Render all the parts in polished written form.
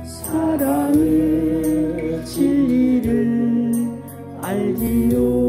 사랑의 진리를 알지요.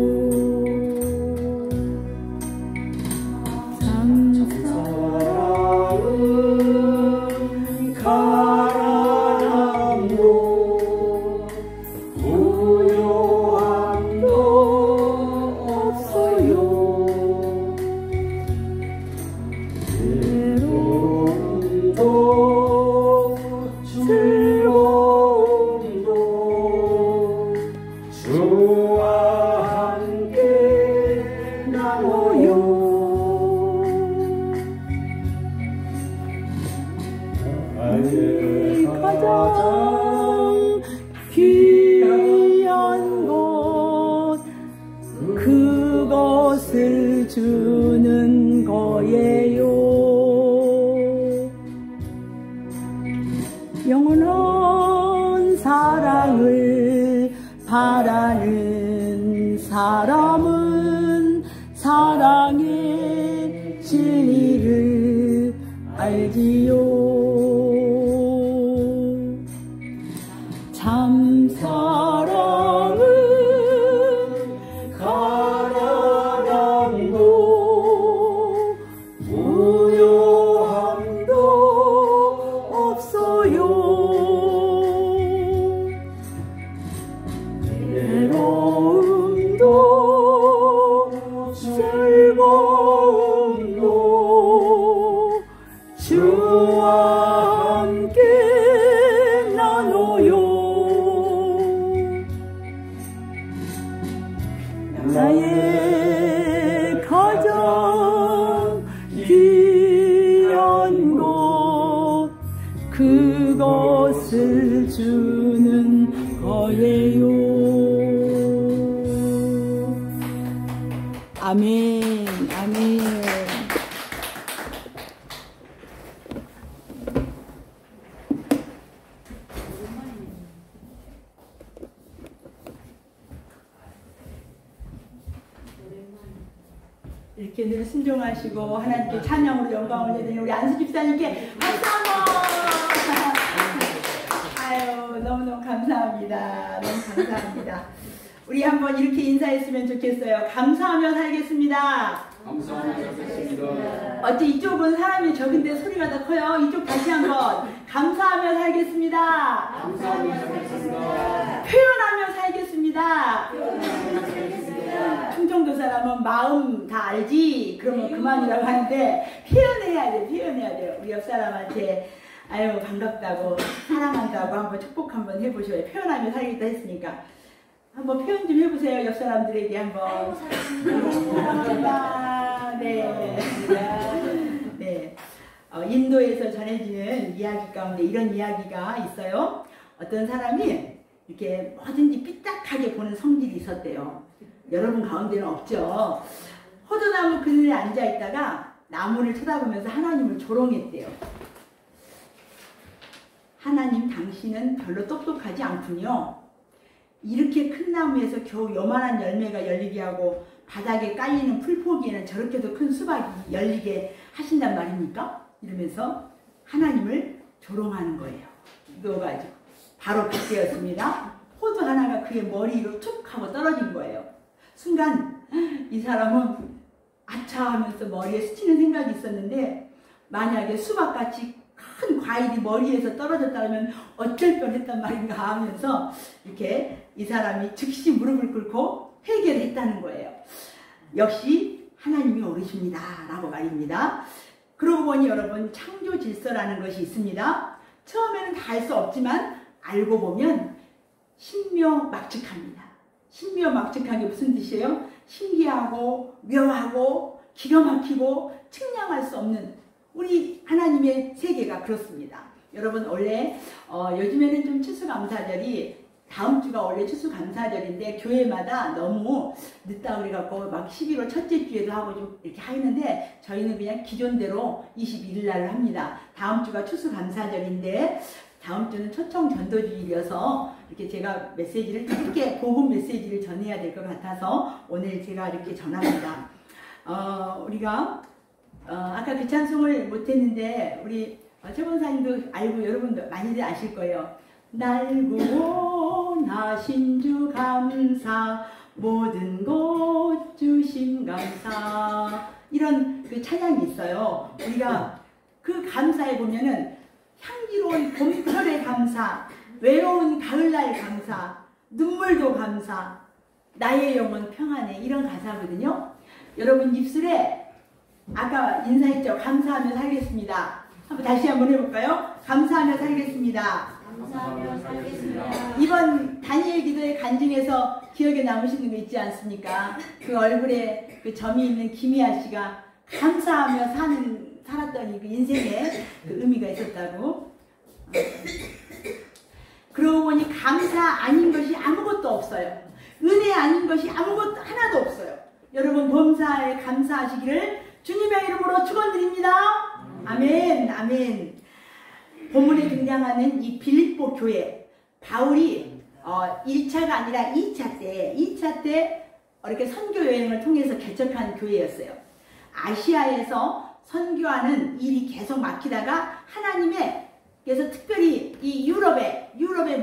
가장 귀한 것 그것을 주는 거예요. 영원한 사랑을 바라는 사람은 사랑의 진리를 알지요. 참 사랑은 가난함도 부요함도 없어요. 외로움도 즐거움도 주와 함께 나눠요. 나의 가장 귀한 것 그것을 주는 거예요. 아멘, 아멘. 이렇게 늘 순종하시고 하나님께 찬양으로 영광을 올려드리는 우리 안수 집사님께 박수 한번. 아유, 너무너무 감사합니다. 너무 감사합니다. 우리 한번 이렇게 인사했으면 좋겠어요. 감사하며 살겠습니다. 감사하며 살겠습니다. 어째 이쪽은 사람이 적은데 소리가 더 커요. 이쪽 다시 한번. 감사하며 살겠습니다. 감사하며 살겠습니다. 표현하며 살겠습니다. 충청도 사람은 마음 다 알지? 그러면 그만이라고 하는데 표현해야 돼. 표현해야 돼요. 우리 옆 사람한테 아유 반갑다고 사랑한다고 한번 축복 한번 해보셔요. 표현하며 살겠다 했으니까 한번 표현 좀 해보세요. 옆 사람들에게 한번. 사랑합니다. 네. 네. 인도에서 전해지는 이야기 가운데 이런 이야기가 있어요. 어떤 사람이 이렇게 뭐든지 삐딱하게 보는 성질이 있었대요. 여러분 가운데는 없죠. 호두나무 그늘에 앉아있다가 나무를 쳐다보면서 하나님을 조롱했대요. 하나님 당신은 별로 똑똑하지 않군요. 이렇게 큰 나무에서 겨우 요만한 열매가 열리게 하고 바닥에 깔리는 풀포기에는 저렇게도 큰 수박이 열리게 하신단 말입니까? 이러면서 하나님을 조롱하는 거예요. 이거가지고 바로 그때였습니다. 호두 하나가 그의 머리 위로 툭 하고 떨어진 거예요. 순간 이 사람은 아차 하면서 머리에 스치는 생각이 있었는데 만약에 수박같이 큰 과일이 머리에서 떨어졌다면 어쩔 뻔했단 말인가 하면서 이렇게 이 사람이 즉시 무릎을 꿇고 회개를 했다는 거예요. 역시 하나님이 옳으십니다 라고 말입니다. 그러고 보니 여러분 창조 질서라는 것이 있습니다. 처음에는 다 할 수 없지만 알고 보면 신묘막측합니다. 신묘막측한 게 무슨 뜻이에요? 신기하고 묘하고 기가 막히고 측량할 수 없는 우리 하나님의 세계가 그렇습니다. 여러분 원래 요즘에는 좀 추수감사절이 다음 주가 원래 추수감사절인데 교회마다 너무 늦다 그래갖고 막 11월 첫째 주에도 하고 좀 이렇게 하는데 저희는 그냥 기존대로 21일 날 합니다. 다음 주가 추수감사절인데 다음 주는 초청 전도주일이어서 이렇게 제가 메시지를 짧게 복음 메시지를 전해야 될 것 같아서 오늘 제가 이렇게 전합니다. 우리가 아까 그 찬송을 못했는데 우리 최 권사님도 알고 여러분도 많이들 아실 거예요. 날 구원하신 주 감사, 모든 것 주심 감사, 이런 그 찬양이 있어요. 우리가 그 감사에 보면은 향기로운 봄철의 감사, 외로운 가을날 감사, 눈물도 감사, 나의 영혼 평안해, 이런 가사거든요. 여러분 입술에 아까 인사했죠? 감사하며 살겠습니다. 다시 한번 해볼까요? 감사하며 살겠습니다. 감사하며 살겠습니다. 이번 다니엘 기도의 간증에서 기억에 남으시는 거 있지 않습니까? 그 얼굴에 그 점이 있는 김희아 씨가 감사하며 살았더니 그 인생에 그 의미가 있었다고. 그러고 보니 감사 아닌 것이 아무것도 없어요. 은혜 아닌 것이 아무것도 하나도 없어요. 여러분 범사에 감사하시기를 주님의 이름으로 축원드립니다. 아멘, 아멘. 본문에 등장하는 이 빌립보 교회, 바울이 1차가 아니라 2차 때 이렇게 선교 여행을 통해서 개척한 교회였어요. 아시아에서 선교하는 일이 계속 막히다가 하나님께서 특별히 이 유럽의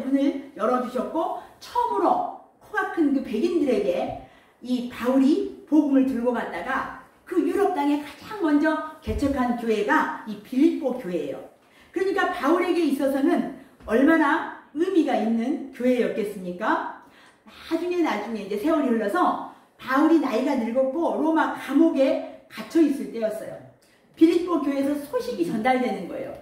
문을 열어주셨고, 처음으로 코가 큰 그 백인들에게 이 바울이 복음을 들고 갔다가 그 유럽 땅에 가장 먼저 개척한 교회가 이 빌립보 교회예요. 그러니까 바울에게 있어서는 얼마나 의미가 있는 교회였겠습니까? 나중에 이제 세월이 흘러서 바울이 나이가 늙었고 로마 감옥에 갇혀 있을 때였어요. 빌립보 교회에서 소식이 전달되는 거예요.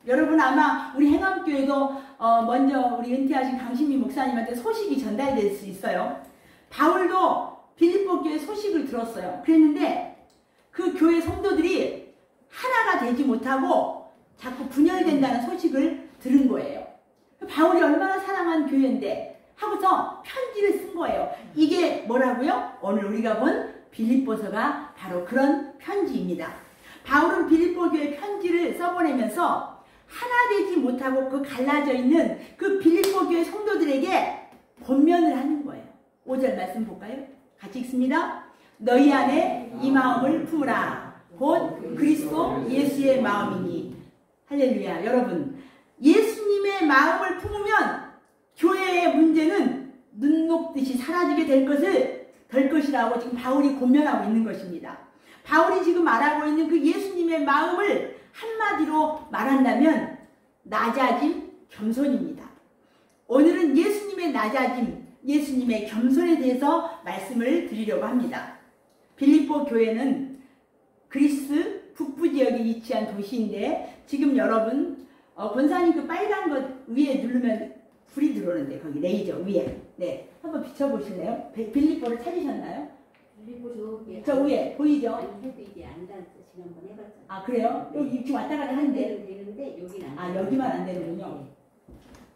여러분 아마 우리 행암교회도 먼저 우리 은퇴하신 강신미 목사님한테 소식이 전달될 수 있어요. 바울도 빌립보 교회 소식을 들었어요. 그랬는데 그 교회 성도들이 하나가 되지 못하고 자꾸 분열된다는 소식을 들은 거예요. 바울이 얼마나 사랑한 교회인데 하고서 편지를 쓴 거예요. 이게 뭐라고요? 오늘 우리가 본 빌립보서가 바로 그런 편지입니다. 바울은 빌립보 교회 편지를 써보내면서 하나 되지 못하고 그 갈라져 있는 그 빌립보 교회 성도들에게 권면을 하는 거예요. 5절 말씀 볼까요? 같이 읽습니다. 너희 안에 이 마음을 품으라. 곧 그리스도 예수의 마음이니. 할렐루야. 여러분, 예수님의 마음을 품으면 교회의 문제는 눈 녹듯이 사라지게 될 것이라고 지금 바울이 권면하고 있는 것입니다. 바울이 지금 말하고 있는 그 예수님의 마음을 한마디로 말한다면 낮아짐, 겸손입니다. 오늘은 예수님의 낮아짐, 예수님의 겸손에 대해서 말씀을 드리려고 합니다. 빌립보 교회는 그리스 북부 지역에 위치한 도시인데, 지금 여러분 권사님 그 빨간 것 위에 누르면 불이 들어오는데, 거기 레이저 위에, 네, 한번 비춰보실래요? 빌립보를 찾으셨나요? 빌립보 저 위에 보이죠? 이게 안 닿았어. 지난번 해봤잖아. 아 그래요? 여기 지금 왔다 갔다 하는데 되는데 여기는 안. 아 여기만 안 되는군요.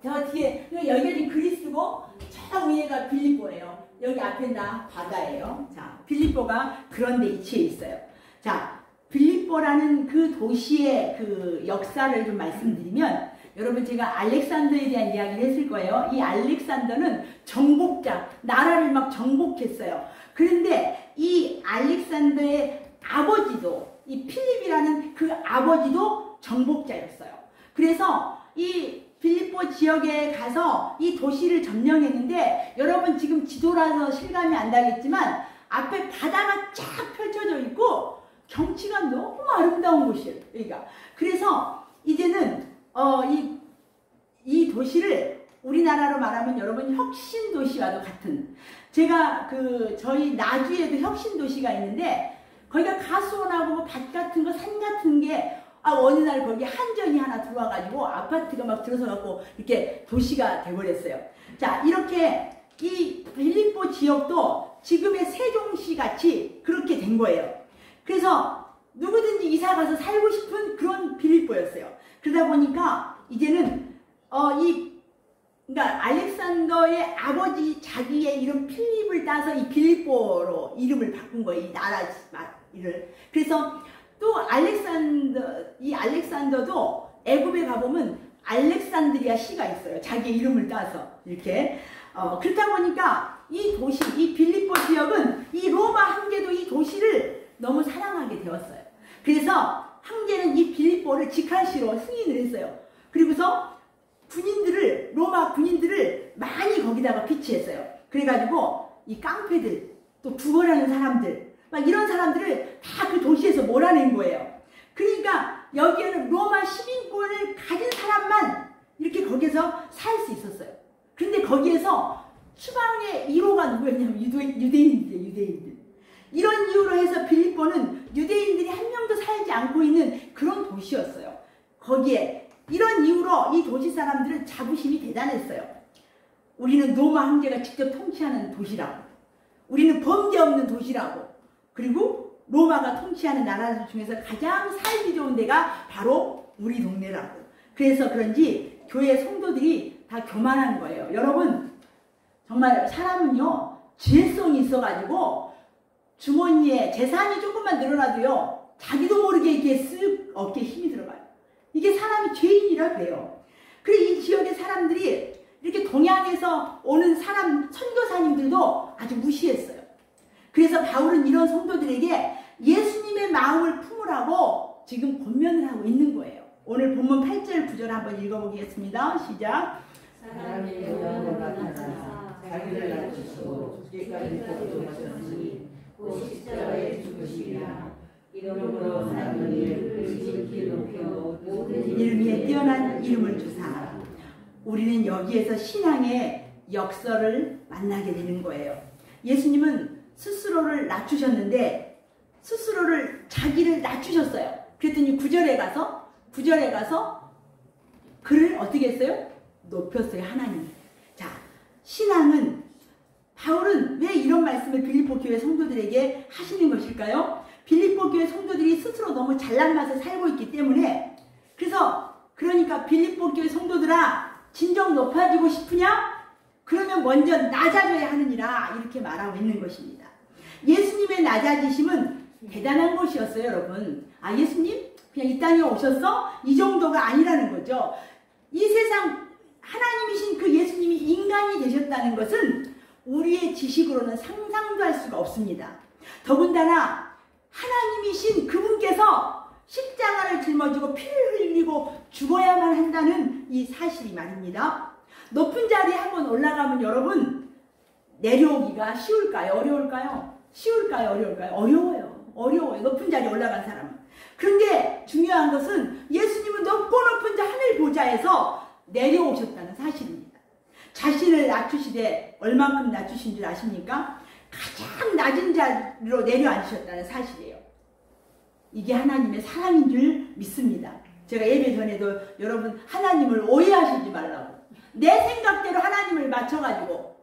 저 뒤에 여기는 그리스고 저 위에가 빌립보예요. 여기 앞에 다 바다예요. 자, 빌립보가 그런 데 위치해 있어요. 자, 빌립보라는 그 도시의 그 역사를 좀 말씀드리면, 여러분 제가 알렉산더에 대한 이야기를 했을 거예요. 이 알렉산더는 정복자, 나라를 막 정복했어요. 그런데 이 알렉산더의 아버지도, 이 필립이라는 그 아버지도 정복자였어요. 그래서 이 빌립보 지역에 가서 이 도시를 점령했는데, 여러분 지금 지도라서 실감이 안 나겠지만 앞에 바다가 쫙 펼쳐져 있고 경치가 너무 아름다운 곳이에요, 여기가. 그래서 이제는 이 도시를 우리나라로 말하면 여러분 혁신도시와도 같은, 제가 저희 나주에도 혁신도시가 있는데 거기가 가수원하고 뭐 밭 같은 거, 산 같은 게 어느 날 거기 한전이 하나 들어와가지고 아파트가 막 들어서갖고 이렇게 도시가 돼버렸어요. 자, 이렇게 이 빌립보 지역도 지금의 세종시 같이 그렇게 된 거예요. 그래서 누구든지 이사 가서 살고 싶은 그런 빌립보였어요. 그러다 보니까 이제는 그러니까 알렉산더의 아버지 자기의 이름 필립을 따서 이 빌립보로 이름을 바꾼 거예요. 이 나라 이를. 그래서 또 이 알렉산더도 애굽에 가보면 알렉산드리아 시가 있어요. 자기 이름을 따서 이렇게. 그렇다 보니까 이 도시, 이 빌립보 지역은 이 로마 황제도 이 도시를 너무 사랑하게 되었어요. 그래서 황제는 이 빌립보를 직할시로 승인을 했어요. 그리고서 군인들을, 로마 군인들을 많이 거기다가 비치했어요. 그래가지고 이 깡패들, 또 부거라는 사람들, 막 이런 사람들을 다 그 도시에서 몰아낸 거예요. 그러니까 여기에는 로마 시민권을 가진 사람만 이렇게 거기에서 살 수 있었어요. 그런데 거기에서 추방의 1호가 누구였냐면 유대인들이에요. 유대인들. 이런 이유로 해서 빌립보는 유대인들이 한 명도 살지 않고 있는 그런 도시였어요. 거기에 이런 이유로 이 도시 사람들은 자부심이 대단했어요. 우리는 로마 황제가 직접 통치하는 도시라고, 우리는 범죄 없는 도시라고, 그리고 로마가 통치하는 나라 중에서 가장 살기 좋은 데가 바로 우리 동네라고. 그래서 그런지 교회 성도들이 다 교만한 거예요. 여러분, 정말 사람은요 죄성이 있어가지고 주머니에 재산이 조금만 늘어나도요 자기도 모르게 이렇게 쓱 어깨에 힘이 들어가요. 이게 사람이 죄인이라 그래요. 그리고 이 지역의 사람들이 이렇게 동양에서 오는 사람 선교사님들도 아주 무시했어요. 그래서 바울은 이런 성도들에게 예수님의 마음을 품으라고 지금 권면을 하고 있는 거예요. 오늘 본문 8절 9절 한번 읽어보겠습니다. 시작. 사람의 영광을 나타나 자기를 낮추시고 죽기까지 복종하셨으니 곧 십자가에 죽으시리라. 이름으로 사는 일을 지키 높여 모든 이름 위에 뛰어난 이름을 주사. 우리는 여기에서 신앙의 역설을 만나게 되는 거예요. 예수님은 스스로를 낮추셨는데 스스로를 자기를 낮추셨어요. 그랬더니 9절에 가서 그를 어떻게 했어요? 높였어요. 하나님. 자, 신앙은 바울은 왜 이런 말씀을 빌립보 교회 성도들에게 하시는 것일까요? 빌립보 교회 성도들이 스스로 너무 잘난 맛에 살고 있기 때문에. 그러니까 빌립보 교회 성도들아, 진정 높아지고 싶으냐? 그러면 먼저 낮아져야 하느니라, 이렇게 말하고 있는 것입니다. 예수님의 낮아지심은 대단한 것이었어요, 여러분. 아, 예수님? 그냥 이 땅에 오셨어? 이 정도가 아니라는 거죠. 이 세상 하나님이신 그 예수님이 인간이 되셨다는 것은 우리의 지식으로는 상상도 할 수가 없습니다. 더군다나 하나님이신 그분께서 십자가를 짊어지고 피를 흘리고 죽어야만 한다는 이 사실이 말입니다. 높은 자리에 한번 올라가면 여러분, 내려오기가 쉬울까요? 어려울까요? 쉬울까요? 어려울까요? 어려워요. 높은 자리에 올라간 사람은. 그런데 중요한 것은 예수님은 높고 높은 자 하늘 보좌에서 내려오셨다는 사실입니다. 자신을 낮추시되 얼만큼 낮추신 줄 아십니까? 가장 낮은 자리로 내려앉으셨다는 사실이에요. 이게 하나님의 사랑인 줄 믿습니다. 제가 예배 전에도 여러분, 하나님을 오해하시지 말라고, 내 생각대로 하나님을 맞춰가지고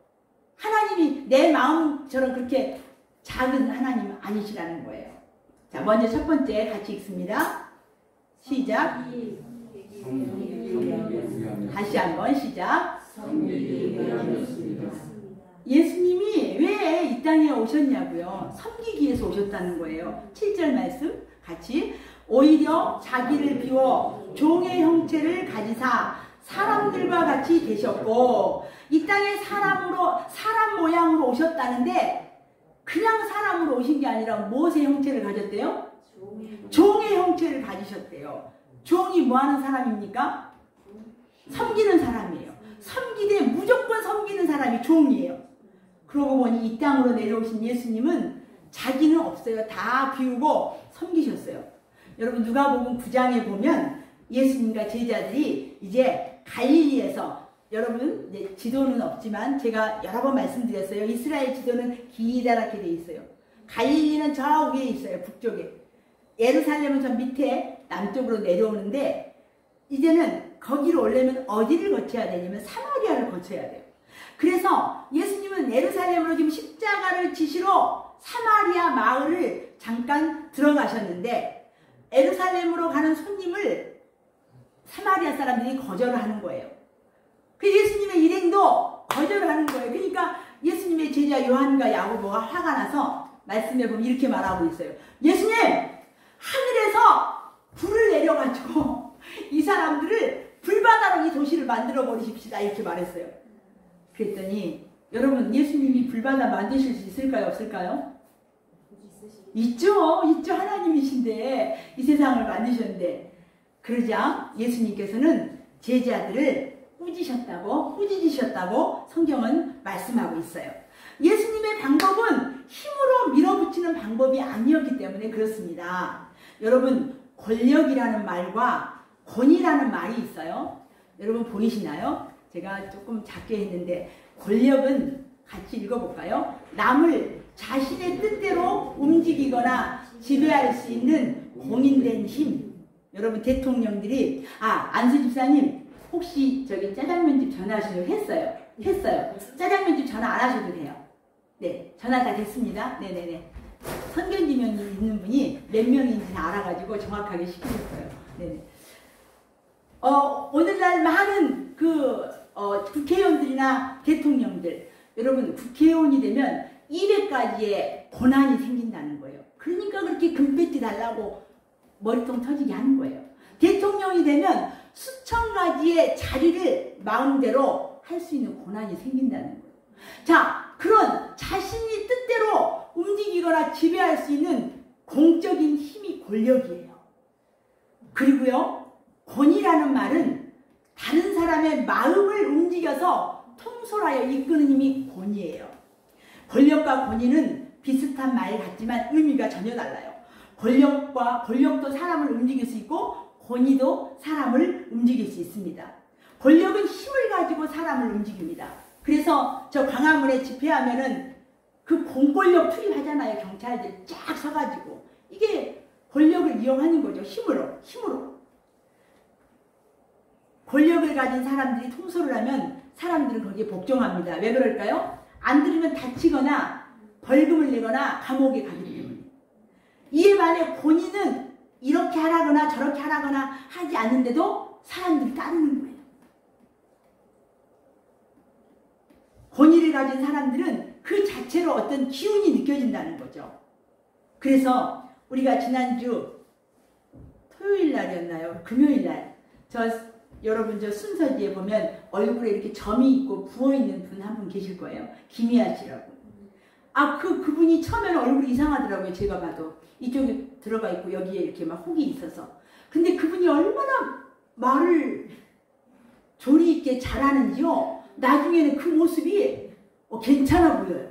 하나님이 내 마음처럼 그렇게 작은 하나님은 아니시라는 거예요. 자, 먼저 첫 번째 같이 읽습니다. 시작. 다시 한번 시작. 예수님이 왜 이 땅에 오셨냐고요? 섬기기 위해서 오셨다는 거예요. 7절 말씀 같이. 오히려 자기를 비워 종의 형체를 가지사 사람들과 같이 계셨고, 이 땅에 사람 모양으로 오셨다는데 그냥 사람으로 오신 게 아니라 무엇의 형체를 가졌대요? 종의 형체를 가지셨대요. 종이 뭐 하는 사람입니까? 섬기는 사람이에요. 섬기되 무조건 섬기는 사람이 종이에요. 그러고 보니 이 땅으로 내려오신 예수님은 자기는 없어요. 다 비우고 섬기셨어요. 여러분, 누가복음 9장에 보면 예수님과 제자들이 이제 갈릴리에서, 여러분 지도는 없지만 제가 여러 번 말씀드렸어요. 이스라엘 지도는 기다랗게 돼 있어요. 갈릴리는 저 위에 있어요. 북쪽에. 예루살렘은 저 밑에 남쪽으로 내려오는데, 이제는 거기로 오려면 어디를 거쳐야 되냐면 사마리아를 거쳐야 돼요. 그래서 예수님은 예루살렘으로 지금 십자가를 지시러 사마리아 마을을 잠깐 들어가셨는데, 예루살렘으로 가는 손님을 사마리아 사람들이 거절을 하는 거예요. 그 예수님의 일행도 거절을 하는 거예요. 그러니까 예수님의 제자 요한과 야고보가 화가 나서 말씀해 보면 이렇게 말하고 있어요. 예수님, 하늘에서 불을 내려가지고 이 사람들을 불바다로 이 도시를 만들어 버리십시다, 이렇게 말했어요. 그랬더니 여러분, 예수님이 불바다 만드실 수 있을까요? 없을까요? 있죠. 하나님이신데 이 세상을 만드셨는데, 그러자 예수님께서는 제자들을 꾸짖으셨다고 성경은 말씀하고 있어요. 예수님의 방법은 힘으로 밀어붙이는 방법이 아니었기 때문에 그렇습니다. 여러분, 권력이라는 말과 권위라는 말이 있어요. 여러분 보이시나요? 제가 조금 작게 했는데, 권력은 같이 읽어볼까요? 남을 자신의 뜻대로 움직이거나 지배할 수 있는 공인된 힘. 여러분, 대통령들이, 안수 집사님 혹시 저기 짜장면집 전화하시려고 했어요. 짜장면집 전화 안 하셔도 돼요. 네, 전화 다 됐습니다. 네네네. 선견지명이 있는 분이 몇 명인지는 알아가지고 정확하게 시키셨어요. 네네. 오늘날 많은 국회의원들이나 대통령들, 여러분, 국회의원이 되면 200가지의 고난이 생긴다는 거예요. 그러니까 그렇게 금배지 달라고 머리통 터지게 하는 거예요. 대통령이 되면 수천 가지의 자리를 마음대로 할 수 있는 고난이 생긴다는 거예요. 자, 그런 자신이 뜻대로 움직이거나 지배할 수 있는 공적인 힘이 권력이에요. 그리고요, 권위라는 말은 다른 사람의 마음을 움직여서 통솔하여 이끄는 힘이 권위예요. 권력과 권위는 비슷한 말 같지만 의미가 전혀 달라요. 권력도 사람을 움직일 수 있고 권위도 사람을 움직일 수 있습니다. 권력은 힘을 가지고 사람을 움직입니다. 그래서 저 광화문에 집회하면은 그 공권력 투입하잖아요. 경찰들 쫙 서가지고. 이게 권력을 이용하는 거죠. 힘으로. 권력을 가진 사람들이 통솔을 하면 사람들은 거기에 복종합니다. 왜 그럴까요? 안 들으면 다치거나 벌금을 내거나 감옥에 가기 때문에. 이에 반해 권위는 이렇게 하라거나 저렇게 하라거나 하지 않는데도 사람들이 따르는 거예요. 권위를 가진 사람들은 그 자체로 어떤 기운이 느껴진다는 거죠. 그래서 우리가 지난주 토요일 날이었나요? 금요일 날, 여러분 저 순서지에 보면 얼굴에 이렇게 점이 있고 부어있는 분 한 분 계실 거예요. 김희아 씨라고. 그분이 처음에는 얼굴이 이상하더라고요. 제가 봐도. 이쪽에 들어가 있고 여기에 이렇게 막 혹이 있어서. 근데 그분이 얼마나 말을 조리 있게 잘하는지요. 나중에는 그 모습이 괜찮아 보여요.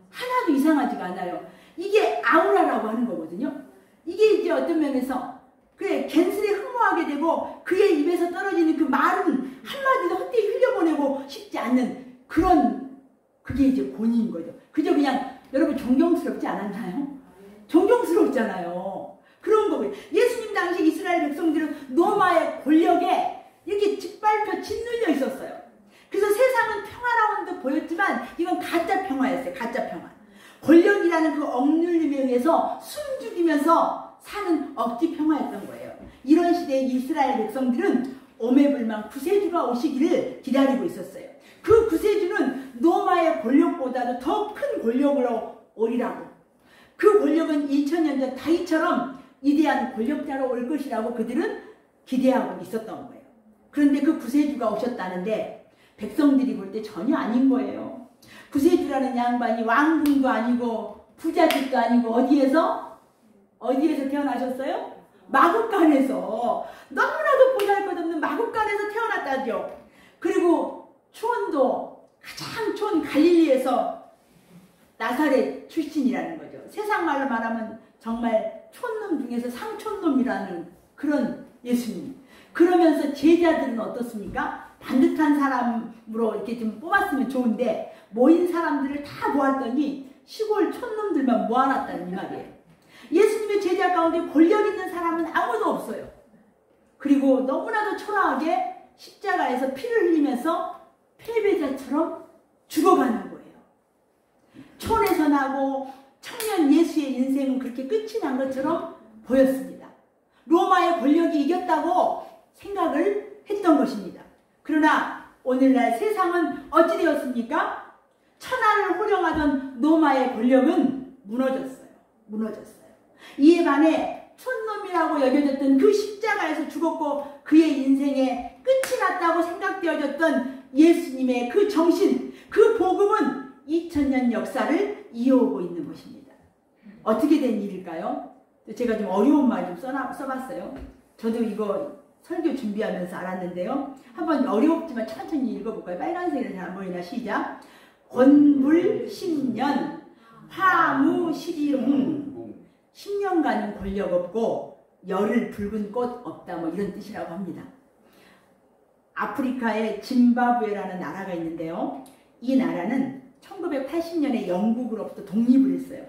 하나도 이상하지가 않아요. 이게 아우라라고 하는 거거든요. 이게 이제 어떤 면에서 갠슬에 흠모하게 되고 그의 입에서 떨어지는 그 말은 한마디도 헛되이 흘려보내고 싶지 않는 그게 이제 권위인 거죠. 그저 그냥 여러분 존경스럽지 않았나요? 존경스럽잖아요. 그런 거고요. 예수님 당시 이스라엘 백성들은 로마의 권력에 이렇게 짓밟혀 짓눌려 있었어요. 그래서 세상은 평화로운 듯 보였지만 이건 가짜 평화였어요. 가짜 평화. 권력이라는 그 억눌림에 의해서 숨죽이면서 사는 억지 평화였던 거예요. 이런 시대에 이스라엘 백성들은 오매불망 구세주가 오시기를 기다리고 있었어요. 그 구세주는 로마의 권력보다도 더 큰 권력으로 오리라고. 그 권력은 2000년 전 다윗처럼 위대한 권력자로 올 것이라고 그들은 기대하고 있었던 거예요. 그런데 그 구세주가 오셨다는데 백성들이 볼 때 전혀 아닌 거예요. 구세주라는 양반이 왕궁도 아니고 부잣집도 아니고 어디에서 태어나셨어요? 마국간에서. 너무나도 보잘것없는 마국간에서 태어났다죠. 그리고 초원도 가장 초원 갈릴리에서 나사렛 출신이라는 거죠. 세상 말로 말하면 정말 촌놈 중에서 상촌놈이라는 그런 예수님. 그러면서 제자들은 어떻습니까? 반듯한 사람으로 이렇게 좀 뽑았으면 좋은데 모인 사람들을 다 모았더니 시골 촌놈들만 모아놨다는 이 말이에요. 예수님의 제자 가운데 권력 있는 사람은 아무도 없어요. 그리고 너무나도 초라하게 십자가에서 피를 흘리면서 패배자처럼 죽어가는 거예요. 촌에서 나고 청년 예수의 인생은 그렇게 끝이 난 것처럼 보였습니다. 로마의 권력이 이겼다고 생각을 했던 것입니다. 그러나 오늘날 세상은 어찌 되었습니까? 천하를 호령하던 로마의 권력은 무너졌어요. 이에 반해 촌놈이라고 여겨졌던 그 십자가에서 죽었고 그의 인생의 끝이 났다고 생각되어졌던 예수님의 그 정신, 그 복음은 2000년 역사를 이어오고 있는 것입니다. 어떻게 된 일일까요? 제가 좀 어려운 말 좀 써봤어요. 저도 이거 설교 준비하면서 알았는데요. 한번 어렵지만 천천히 읽어볼까요? 빨간색으로 잘 안 보이나? 시작. 권불 10년 화무 11홍 10년간은 권력 없고 열을 붉은 꽃 없다, 뭐 이런 뜻이라고 합니다. 아프리카에 짐바브웨라는 나라가 있는데요. 이 나라는 1980년에 영국으로부터 독립을 했어요.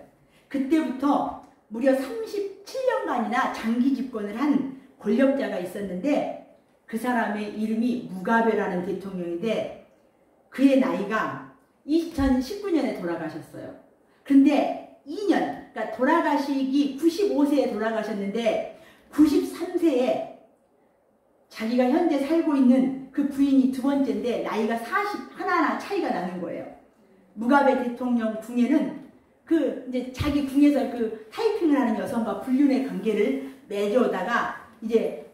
그때부터 무려 37년간이나 장기 집권을 한 권력자가 있었는데 그 사람의 이름이 무가베라는 대통령인데 그의 나이가 2019년에 돌아가셨어요. 그런데 2년, 그러니까 돌아가시기 95세에 돌아가셨는데 93세에 자기가 현재 살고 있는 그 부인이 두 번째인데 나이가 41나 차이가 나는 거예요. 무가베 대통령 궁에는 이제 자기 궁에서 그 타이핑을 하는 여성과 불륜의 관계를 맺어오다가 이제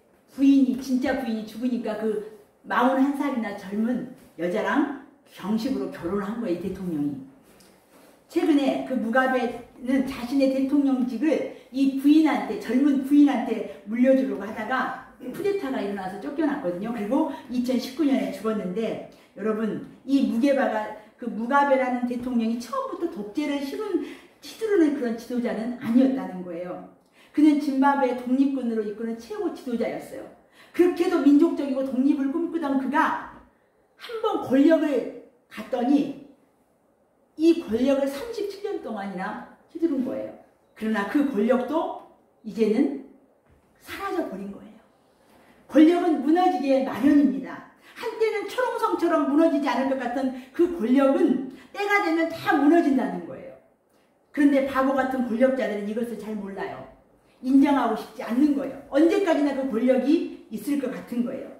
진짜 부인이 죽으니까 그 41살이나 젊은 여자랑 정식으로 결혼을 한 거예요, 이 대통령이. 최근에 그 무가베는 자신의 대통령직을 이 부인한테, 젊은 부인한테 물려주려고 하다가 쿠데타가 일어나서 쫓겨났거든요. 그리고 2019년에 죽었는데 여러분, 이 무가베라는 대통령이 처음부터 독재를 휘두르는 그런 지도자는 아니었다는 거예요. 그는 짐바브웨 독립군으로 이끄는 최고 지도자였어요. 그렇게도 민족적이고 독립을 꿈꾸던 그가 한번 권력을 갖더니 이 권력을 37년 동안이나 휘두른 거예요. 그러나 그 권력도 이제는 사라져 버린 거예요. 권력은 무너지기에 마련입니다. 한때는 초롱성처럼 무너지지 않을 것 같은 그 권력은 때가 되면 다 무너진다는 거예요. 그런데 바보 같은 권력자들은 이것을 잘 몰라요. 인정하고 싶지 않는 거예요. 언제까지나 그 권력이 있을 것 같은 거예요.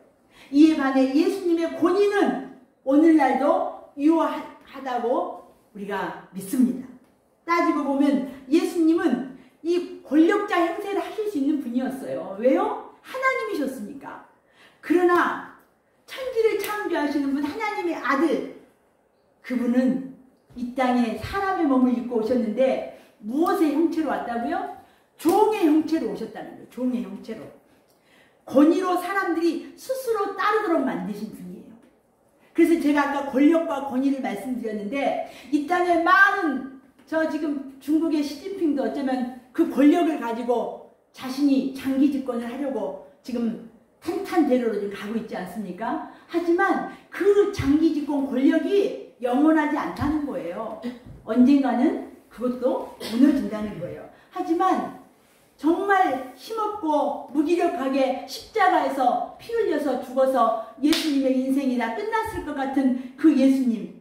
이에 반해 예수님의 권위는 오늘날도 유효하다고 우리가 믿습니다. 따지고 보면 예수님은 이 권력자 행세를 하실 수 있는 분이었어요. 왜요? 하나님이셨으니까. 그러나 천지를 창조하시는 분, 하나님의 아들, 그분은 이 땅에 사람의 몸을 입고 오셨는데 무엇의 형체로 왔다고요? 종의 형체로 오셨다는 거예요. 종의 형체로. 권위로 사람들이 스스로 따르도록 만드신 분이에요. 그래서 제가 아까 권력과 권위를 말씀드렸는데 이 땅에 많은, 저 지금 중국의 시진핑도 어쩌면 그 권력을 가지고 자신이 장기 집권을 하려고 지금 탄탄대로로 지금 가고 있지 않습니까? 하지만 그 장기 집권 권력이 영원하지 않다는 거예요. 언젠가는 그것도 무너진다는 거예요. 하지만 정말 힘없고 무기력하게 십자가에서 피 흘려서 죽어서 예수님의 인생이 다 끝났을 것 같은 그 예수님은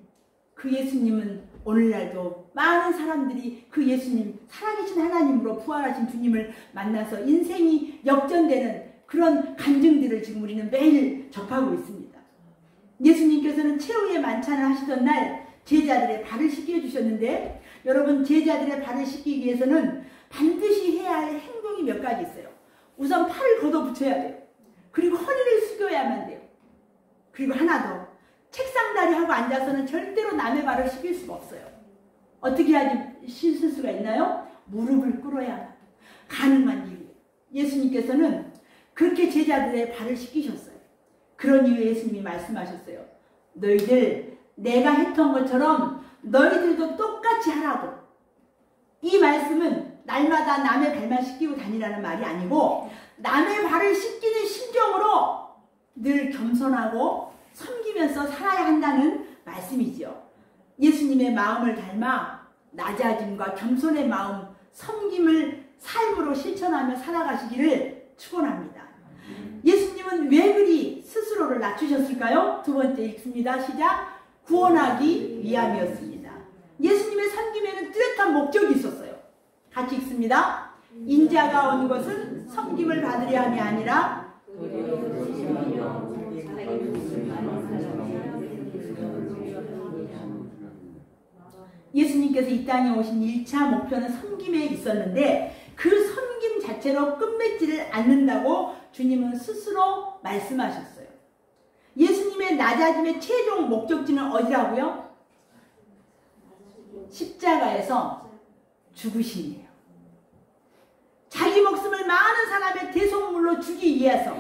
오늘날도 많은 사람들이 그 예수님, 살아계신 하나님으로 부활하신 주님을 만나서 인생이 역전되는 그런 간증들을 지금 우리는 매일 접하고 있습니다. 예수님께서는 최후의 만찬을 하시던 날 제자들의 발을 씻겨주셨는데 여러분, 제자들의 발을 씻기기 위해서는 반드시 해야 할 행동이 몇 가지 있어요. 우선 팔을 걷어붙여야 돼요. 그리고 허리를 숙여야만 돼요. 그리고 하나 더, 책상다리 하고 앉아서는 절대로 남의 발을 씻길 수가 없어요. 어떻게 해야지 씻을 수가 있나요? 무릎을 꿇어야 가능한 일이에요. 예수님께서는 그렇게 제자들의 발을 씻기셨어요. 그런 이유에 예수님이 말씀하셨어요. 너희들 내가 했던 것처럼 너희들도 똑같이 하라고. 이 말씀은 날마다 남의 발만 씻기고 다니라는 말이 아니고 남의 발을 씻기는 심정으로 늘 겸손하고 섬기면서 살아야 한다는 말씀이지요. 예수님의 마음을 닮아 낮아짐과 겸손의 마음, 섬김을 삶으로 실천하며 살아가시기를 축원합니다. 예수님은 왜 그리 스스로를 낮추셨을까요? 두 번째 읽습니다. 시작. 구원하기 위함이었습니다. 예수님의 섬김에는 뚜렷한 목적이 있었어요. 같이 읽습니다. 인자가 온 것은 섬김을 받으려 함이 아니라 예수님께서 이 땅에 오신 1차 목표는 섬김에 있었는데 그 섬김 자체로 끝맺지를 않는다고 주님은 스스로 말씀하셨어요. 예수님의 낮아짐의 최종 목적지는 어디라고요? 십자가에서 죽으심이에요. 자기 목숨을 많은 사람의 대속물로 주기 위해서,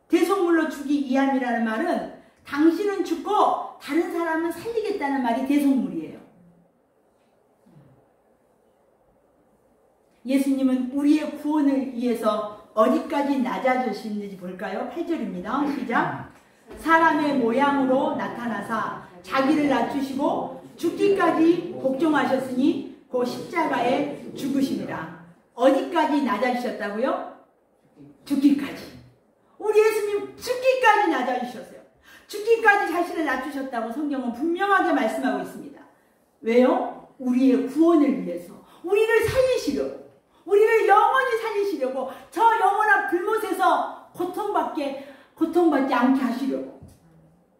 대속물로 주기 위함이라는 말은 당신은 죽고 다른 사람은 살리겠다는 말이 대속물이에요. 예수님은 우리의 구원을 위해서 어디까지 낮아지시는지 볼까요? 8절입니다. 시작. 사람의 모양으로 나타나사 자기를 낮추시고 죽기까지 복종하셨으니 그 십자가에 죽으심이라. 어디까지 낮아지셨다고요? 죽기까지. 우리 예수님 죽기까지 낮아지셨어요. 죽기까지 자신을 낮추셨다고 성경은 분명하게 말씀하고 있습니다. 왜요? 우리의 구원을 위해서, 우리를 살리시려고, 우리를 영원히 살리시려고, 저 영원한 불못에서 고통받지 않게 하시려고.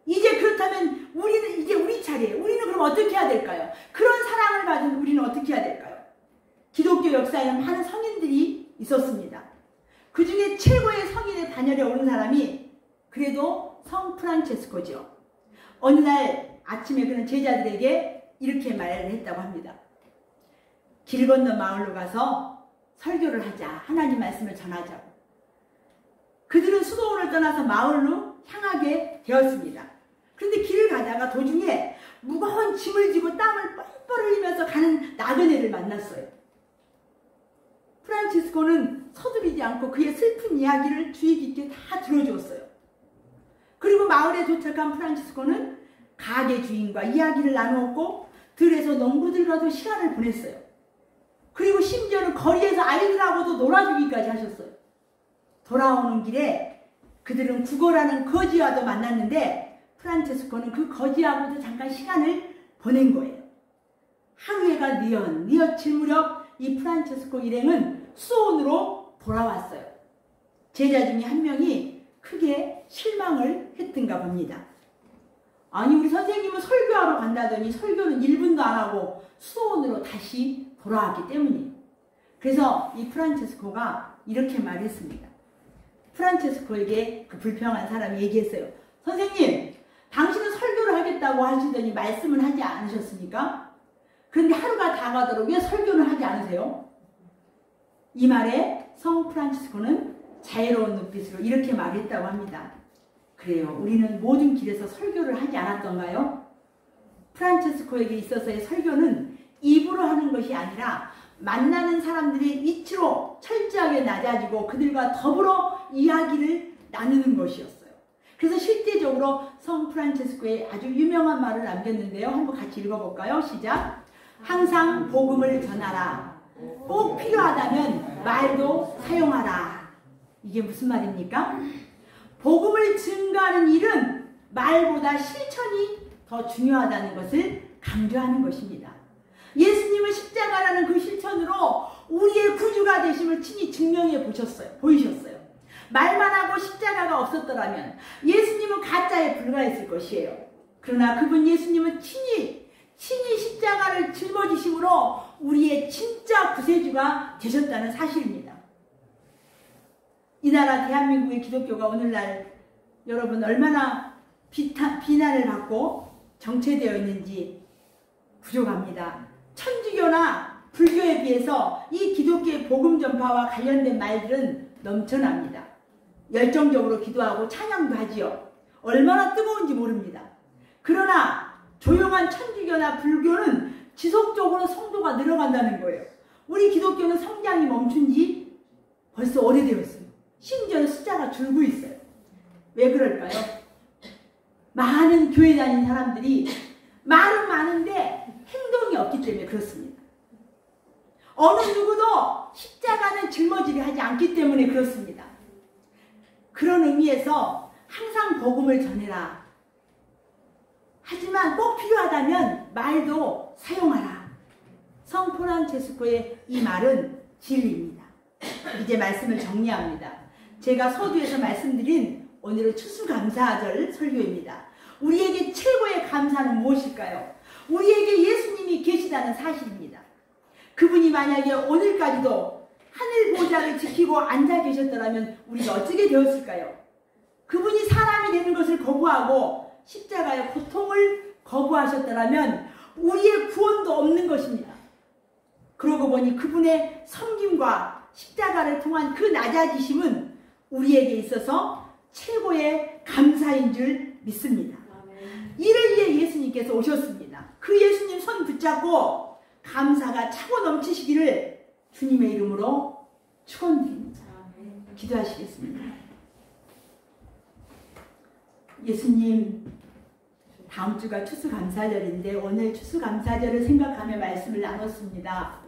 이제 그렇다면 우리는 이제 우리 차례예요. 우리는 그럼 어떻게 해야 될까요? 그런 사랑을 받은 우리는 어떻게 해야 될까요? 기독교 역사에는 많은 성인들이 있었습니다. 그 중에 최고의 성인의 반열에 오른 사람이 그래도 성 프란체스코죠. 어느 날 아침에 그는 제자들에게 이렇게 말을 했다고 합니다. 길 건너 마을로 가서 설교를 하자. 하나님 말씀을 전하자고. 그들은 수도원을 떠나서 마을로 향하게 되었습니다. 그런데 길을 가다가 도중에 무거운 짐을 지고 땀을 뻘뻘 흘리면서 가는 나그네를 만났어요. 프란치스코는 서두르지 않고 그의 슬픈 이야기를 주의 깊게 다 들어주었어요. 그리고 마을에 도착한 프란치스코는 가게 주인과 이야기를 나누었고 들에서 농부들과도 시간을 보냈어요. 그리고 심지어는 거리에서 아이들하고도 놀아주기까지 하셨어요. 돌아오는 길에 그들은 구거라는 거지와도 만났는데 프란체스코는 그 거지하고도 잠깐 시간을 보낸 거예요. 하루해가 뉘어칠 무렵 이 프란체스코 일행은 수도원으로 돌아왔어요. 제자 중에 한 명이 크게 실망을 했던가 봅니다. 아니, 우리 선생님은 설교하러 간다더니 설교는 1분도 안 하고 수도원으로 다시 돌아왔기 때문이에요. 그래서 이 프란체스코가 이렇게 말했습니다. 프란체스코에게 그 불평한 사람이 얘기했어요. 선생님, 당신은 설교를 하겠다고 하시더니 말씀을 하지 않으셨습니까? 그런데 하루가 다 가도록 왜 설교를 하지 않으세요? 이 말에 성 프란체스코는 자애로운 눈빛으로 이렇게 말했다고 합니다. 그래요. 우리는 모든 길에서 설교를 하지 않았던가요? 프란체스코에게 있어서의 설교는 입으로 하는 것이 아니라 만나는 사람들의 이치로 철저하게 낮아지고 그들과 더불어 이야기를 나누는 것이었어요. 그래서 실제적으로 성 프란체스코의 아주 유명한 말을 남겼는데요. 한번 같이 읽어볼까요? 시작. 항상 복음을 전하라. 꼭 필요하다면 말도 사용하라. 이게 무슨 말입니까? 복음을 증거하는 일은 말보다 실천이 더 중요하다는 것을 강조하는 것입니다. 예수님은 십자가라는 그 실천으로 우리의 구주가 되심을 친히 증명해 보이셨어요. 말만 하고 십자가가 없었더라면 예수님은 가짜에 불과했을 것이에요. 그러나 그분 예수님은 친히 십자가를 짊어지심으로 우리의 진짜 구세주가 되셨다는 사실입니다. 이 나라 대한민국의 기독교가 오늘날 여러분 얼마나 비난을 받고 정체되어 있는지 부족합니다. 천주교나 불교에 비해서 이 기독교의 복음 전파와 관련된 말들은 넘쳐납니다. 열정적으로 기도하고 찬양도 하지요. 얼마나 뜨거운지 모릅니다. 그러나 조용한 천주교나 불교는 지속적으로 성도가 늘어간다는 거예요. 우리 기독교는 성장이 멈춘 지 벌써 오래되었어요. 심지어는 숫자가 줄고 있어요. 왜 그럴까요? 많은 교회 다니는 사람들이 말은 많은데 행동이 없기 때문에 그렇습니다. 어느 누구도 십자가는 짊어지게 하지 않기 때문에 그렇습니다. 그런 의미에서 항상 복음을 전해라. 하지만 꼭 필요하다면 말도 사용하라. 성 프란체스코의 이 말은 진리입니다. 이제 말씀을 정리합니다. 제가 서두에서 말씀드린 오늘은 추수감사절 설교입니다. 우리에게 최고의 감사는 무엇일까요? 우리에게 예수님이 계시다는 사실입니다. 그분이 만약에 오늘까지도 하늘 보좌를 지키고 앉아 계셨더라면 우리가 어떻게 되었을까요? 그분이 사람이 되는 것을 거부하고 십자가의 고통을 거부하셨더라면 우리의 구원도 없는 것입니다. 그러고 보니 그분의 섬김과 십자가를 통한 그 낮아지심은 우리에게 있어서 최고의 감사인 줄 믿습니다. 이를 위해 예수님께서 오셨습니다. 그 예수님 손 붙잡고 감사가 차고 넘치시기를 주님의 이름으로 축원드립니다. 기도하시겠습니다. 예수님, 다음 주가 추수감사절인데 오늘 추수감사절을 생각하며 말씀을 나눴습니다.